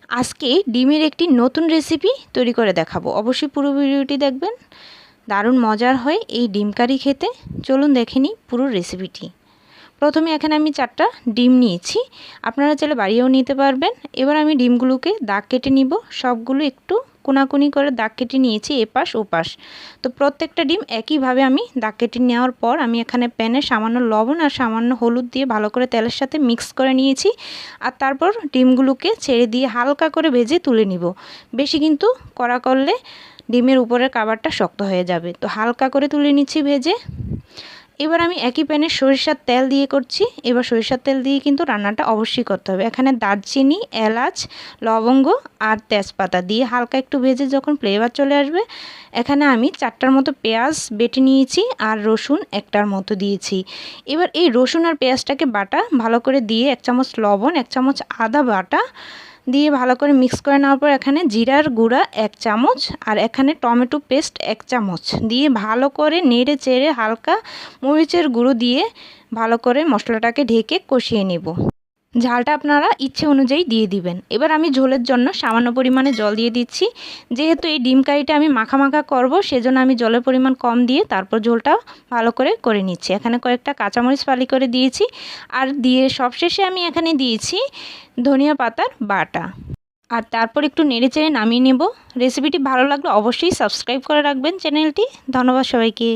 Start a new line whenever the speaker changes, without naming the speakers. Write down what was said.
আজকে ডিমের একটি নতুন রেসিপি তৈরি করে দেখাবো। অবশ্যই পুরো ভিডিওটি দেখবেন, দারুণ মজার হয় এই ডিম কারি খেতে। চলুন দেখে নিই পুরো রেসিপিটি। প্রথমে এখানে আমি 4টা ডিম নিয়েছি, আপনারা চাইলে বাড়িয়েও নিতে পারবেন। এবার আমি ডিমগুলোকে দাগ কেটে নিব। সবগুলো একটু কোনাকুনি করে দাগ কেটে নিয়েছি, এপাশ ওপাশ। তো প্রত্যেকটা ডিম একইভাবে আমি দাগ কেটে নেওয়ার পর আমি এখানে প্যানে সামান্য লবণ আর সামান্য হলুদ দিয়ে ভালো করে তেলের সাথে মিক্স করে নিয়েছি। আর তারপর ডিমগুলোকে ছেড়ে দিয়ে হালকা করে ভেজে তুলে নিব। বেশি কিন্তু কড়া করলে ডিমের উপরের কাভারটা শক্ত হয়ে যাবে, তো হালকা করে তুলে নিচ্ছি ভেজে। এবার আমি একই প্যানে সরিষার তেল দিয়ে করছি। এবার সরিষার তেল দিয়ে কিন্তু রান্নাটা অবশ্যই করতে হবে। এখানে দারচিনি, এলাচ, লবঙ্গ আর তেজপাতা দিয়ে হালকা একটু ভেজে যখন ফ্লেভার চলে আসবে, এখানে আমি 4টার মতো পেঁয়াজ বেটে নিয়েছি আর রসুন 1টার মতো দিয়েছি। এবার এই রসুন আর পেঁয়াজটাকে বাটা ভালো করে দিয়ে 1 চামচ লবণ, 1 চামচ আদা বাটা দিয়ে ভালো করে মিক্স করে নেওয়ার পর এখানে জিরার গুঁড়া 1 চামচ আর এখানে টমেটো পেস্ট 1 চামচ দিয়ে ভালো করে নেড়ে চেড়ে হালকা মরিচের গুঁড়ো দিয়ে ভালো করে মশলাটাকে ঢেকে কষিয়ে নেব। ঝালটা আপনারা ইচ্ছে অনুযায়ী দিয়ে দিবেন। এবার আমি ঝোলের জন্য সামান্য পরিমাণে জল দিয়ে দিচ্ছি। যেহেতু এই ডিম কারিটা আমি মাখা মাখা করব, সেজন্য আমি জলের পরিমাণ কম দিয়ে তারপর ঝোলটা ভালো করে নিচ্ছি। এখানে কয়েকটা কাঁচামরিচ ফালি করে দিয়েছি আর দিয়ে সবশেষে আমি এখানে দিয়েছি ধনিয়া পাতার বাটা। আর তারপর একটু নেড়েচেড়ে নামিয়ে নেব। রেসিপিটি ভালো লাগলে অবশ্যই সাবস্ক্রাইব করে রাখবেন চ্যানেলটি। ধন্যবাদ সবাইকে।